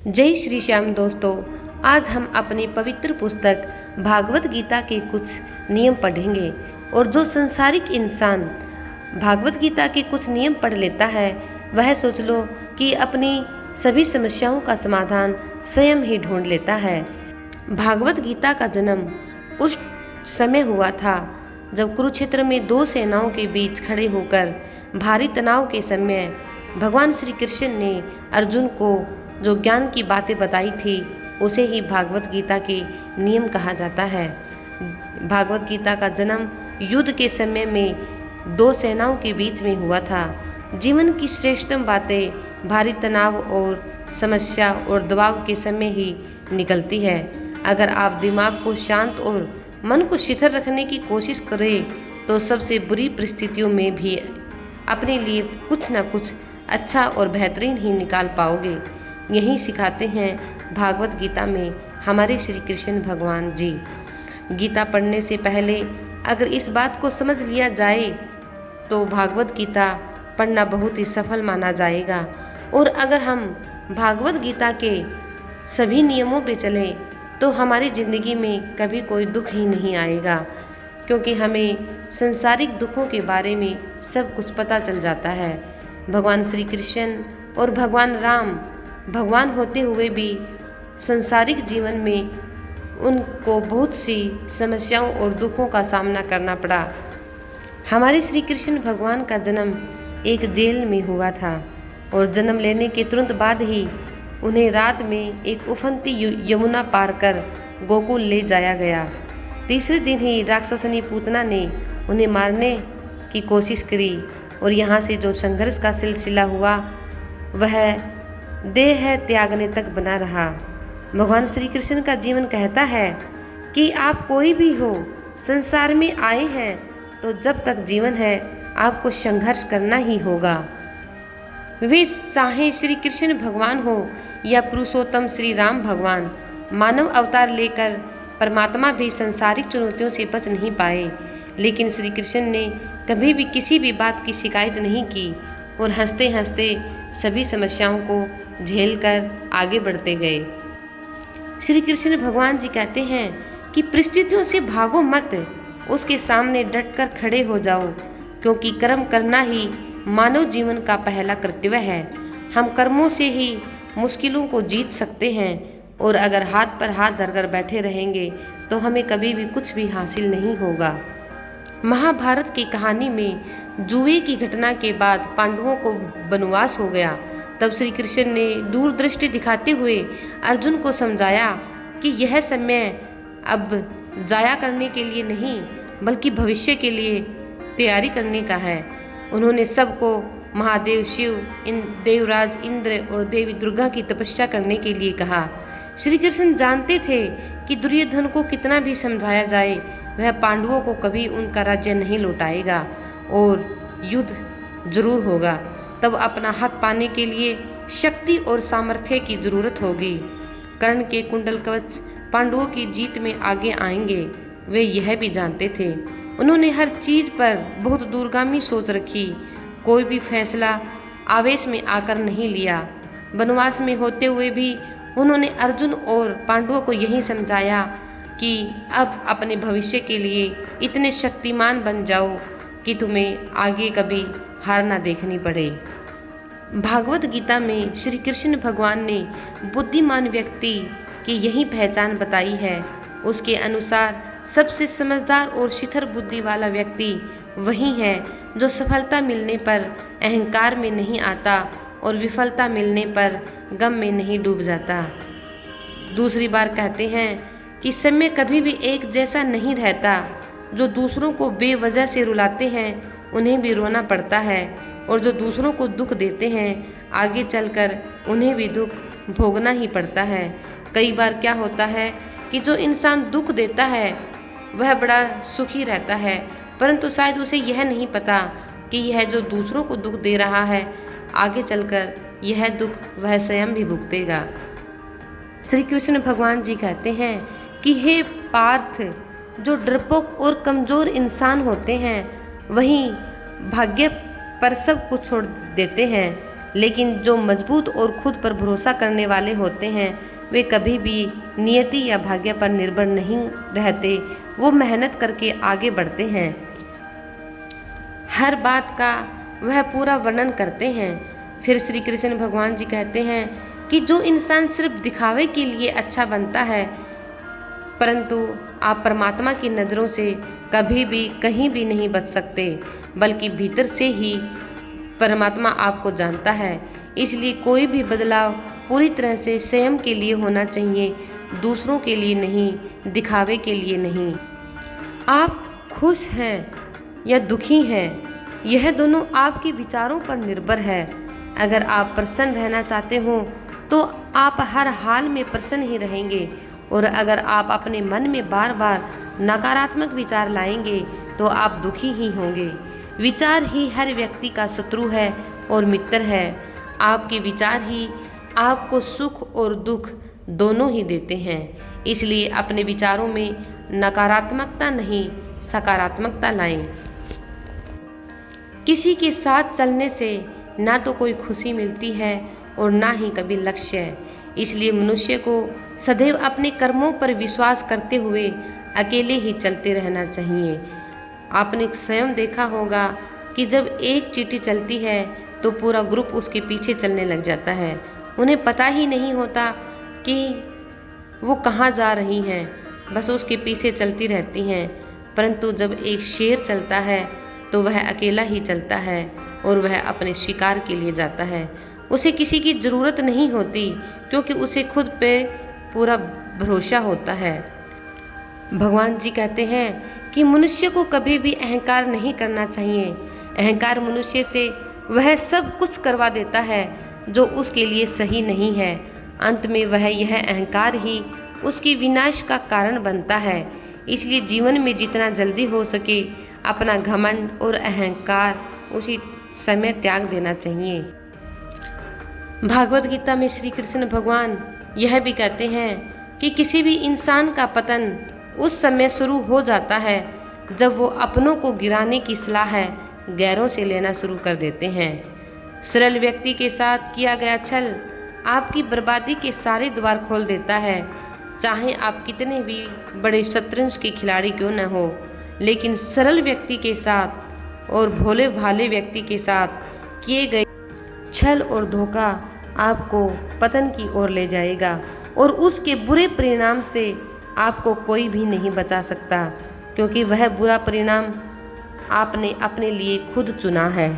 जय श्री श्याम दोस्तों, आज हम अपनी पवित्र पुस्तक भागवत गीता के कुछ नियम पढ़ेंगे। और जो संसारिक इंसान भागवत गीता के कुछ नियम पढ़ लेता है वह सोच लो कि अपनी सभी समस्याओं का समाधान स्वयं ही ढूंढ लेता है। भागवत गीता का जन्म उस समय हुआ था जब कुरुक्षेत्र में दो सेनाओं के बीच खड़े होकर भारी तनाव के समय भगवान श्री कृष्ण ने अर्जुन को जो ज्ञान की बातें बताई थी उसे ही भागवत गीता के नियम कहा जाता है। भागवत गीता का जन्म युद्ध के समय में दो सेनाओं के बीच में हुआ था। जीवन की श्रेष्ठतम बातें भारी तनाव और समस्या और दबाव के समय ही निकलती है। अगर आप दिमाग को शांत और मन को शिथिल रखने की कोशिश करें तो सबसे बुरी परिस्थितियों में भी अपने लिए कुछ न कुछ अच्छा और बेहतरीन ही निकाल पाओगे। यही सिखाते हैं भागवत गीता में हमारे श्री कृष्ण भगवान जी। गीता पढ़ने से पहले अगर इस बात को समझ लिया जाए तो भागवत गीता पढ़ना बहुत ही सफल माना जाएगा। और अगर हम भागवत गीता के सभी नियमों पे चलें तो हमारी ज़िंदगी में कभी कोई दुख ही नहीं आएगा, क्योंकि हमें संसारिक दुखों के बारे में सब कुछ पता चल जाता है। भगवान श्री कृष्ण और भगवान राम भगवान होते हुए भी संसारिक जीवन में उनको बहुत सी समस्याओं और दुखों का सामना करना पड़ा। हमारे श्री कृष्ण भगवान का जन्म एक जेल में हुआ था और जन्म लेने के तुरंत बाद ही उन्हें रात में एक उफनती यमुना पार कर गोकुल ले जाया गया। तीसरे दिन ही राक्षसनी पूतना ने उन्हें मारने की कोशिश करी और यहाँ से जो संघर्ष का सिलसिला हुआ वह देह त्यागने तक बना रहा। भगवान श्री कृष्ण का जीवन कहता है कि आप कोई भी हो, संसार में आए हैं तो जब तक जीवन है आपको संघर्ष करना ही होगा। वे चाहे श्री कृष्ण भगवान हो या पुरुषोत्तम श्री राम भगवान, मानव अवतार लेकर परमात्मा भी संसारिक चुनौतियों से बच नहीं पाए। लेकिन श्री कृष्ण ने कभी भी किसी भी बात की शिकायत नहीं की और हंसते हंसते सभी समस्याओं को झेलकर आगे बढ़ते गए। श्री कृष्ण भगवान जी कहते हैं कि परिस्थितियों से भागो मत, उसके सामने डटकर खड़े हो जाओ, क्योंकि कर्म करना ही मानव जीवन का पहला कर्तव्य है। हम कर्मों से ही मुश्किलों को जीत सकते हैं और अगर हाथ पर हाथ धरकर बैठे रहेंगे तो हमें कभी भी कुछ भी हासिल नहीं होगा। महाभारत की कहानी में जुए की घटना के बाद पांडवों को वनवास हो गया। तब श्री कृष्ण ने दूरदृष्टि दिखाते हुए अर्जुन को समझाया कि यह समय अब जाया करने के लिए नहीं बल्कि भविष्य के लिए तैयारी करने का है। उन्होंने सबको महादेव शिव, देवराज इंद्र और देवी दुर्गा की तपस्या करने के लिए कहा। श्री कृष्ण जानते थे कि दुर्योधन को कितना भी समझाया जाए वह पांडवों को कभी उनका राज्य नहीं लौटाएगा और युद्ध जरूर होगा। तब अपना हक पाने के लिए शक्ति और सामर्थ्य की जरूरत होगी। कर्ण के कुंडल कवच पांडवों की जीत में आगे आएंगे, वे यह भी जानते थे। उन्होंने हर चीज पर बहुत दूरगामी सोच रखी, कोई भी फैसला आवेश में आकर नहीं लिया। वनवास में होते हुए भी उन्होंने अर्जुन और पांडवों को यही समझाया कि अब अपने भविष्य के लिए इतने शक्तिमान बन जाओ कि तुम्हें आगे कभी हार ना देखनी पड़े। भागवत गीता में श्री कृष्ण भगवान ने बुद्धिमान व्यक्ति की यही पहचान बताई है। उसके अनुसार सबसे समझदार और शिथिल बुद्धि वाला व्यक्ति वही है जो सफलता मिलने पर अहंकार में नहीं आता और विफलता मिलने पर गम में नहीं डूब जाता। दूसरी बार कहते हैं कि समय कभी भी एक जैसा नहीं रहता। जो दूसरों को बेवजह से रुलाते हैं उन्हें भी रोना पड़ता है और जो दूसरों को दुख देते हैं आगे चलकर उन्हें भी दुख भोगना ही पड़ता है। कई बार क्या होता है कि जो इंसान दुख देता है वह बड़ा सुखी रहता है, परंतु शायद उसे यह नहीं पता कि यह जो दूसरों को दुख दे रहा है आगे चलकर यह दुख वह स्वयं भी भुगतेगा। श्री कृष्ण भगवान जी कहते हैं कि हे पार्थ, जो डरपोक और कमज़ोर इंसान होते हैं वही भाग्य पर सब कुछ छोड़ देते हैं। लेकिन जो मजबूत और खुद पर भरोसा करने वाले होते हैं वे कभी भी नियति या भाग्य पर निर्भर नहीं रहते। वो मेहनत करके आगे बढ़ते हैं, हर बात का वह पूरा वर्णन करते हैं। फिर श्री कृष्ण भगवान जी कहते हैं कि जो इंसान सिर्फ दिखावे के लिए अच्छा बनता है, परंतु आप परमात्मा की नज़रों से कभी भी कहीं भी नहीं बच सकते, बल्कि भीतर से ही परमात्मा आपको जानता है। इसलिए कोई भी बदलाव पूरी तरह से स्वयं के लिए होना चाहिए, दूसरों के लिए नहीं, दिखावे के लिए नहीं। आप खुश हैं या दुखी हैं, यह दोनों आपके विचारों पर निर्भर है। अगर आप प्रसन्न रहना चाहते हो तो आप हर हाल में प्रसन्न ही रहेंगे, और अगर आप अपने मन में बार बार नकारात्मक विचार लाएंगे तो आप दुखी ही होंगे। विचार ही हर व्यक्ति का शत्रु है और मित्र है। आपके विचार ही आपको सुख और दुख दोनों ही देते हैं। इसलिए अपने विचारों में नकारात्मकता नहीं, सकारात्मकता लाएं। किसी के साथ चलने से ना तो कोई खुशी मिलती है और ना ही कभी लक्ष्य। इसलिए मनुष्य को सदैव अपने कर्मों पर विश्वास करते हुए अकेले ही चलते रहना चाहिए। आपने स्वयं देखा होगा कि जब एक चींटी चलती है तो पूरा ग्रुप उसके पीछे चलने लग जाता है। उन्हें पता ही नहीं होता कि वो कहाँ जा रही हैं, बस उसके पीछे चलती रहती हैं। परंतु जब एक शेर चलता है तो वह अकेला ही चलता है और वह अपने शिकार के लिए जाता है। उसे किसी की ज़रूरत नहीं होती, क्योंकि उसे खुद पे पूरा भरोसा होता है। भगवान जी कहते हैं कि मनुष्य को कभी भी अहंकार नहीं करना चाहिए। अहंकार मनुष्य से वह सब कुछ करवा देता है जो उसके लिए सही नहीं है। अंत में वह यह अहंकार ही उसके विनाश का कारण बनता है। इसलिए जीवन में जितना जल्दी हो सके अपना घमंड और अहंकार उसी समय त्याग देना चाहिए। भागवत गीता में श्री कृष्ण भगवान यह भी कहते हैं कि किसी भी इंसान का पतन उस समय शुरू हो जाता है जब वो अपनों को गिराने की सलाह गैरों से लेना शुरू कर देते हैं। सरल व्यक्ति के साथ किया गया छल आपकी बर्बादी के सारे द्वार खोल देता है। चाहे आप कितने भी बड़े शतरंज के खिलाड़ी क्यों न हो, लेकिन सरल व्यक्ति के साथ और भोले भाले व्यक्ति के साथ किए गए छल और धोखा आपको पतन की ओर ले जाएगा, और उसके बुरे परिणाम से आपको कोई भी नहीं बचा सकता, क्योंकि वह बुरा परिणाम आपने अपने लिए खुद चुना है।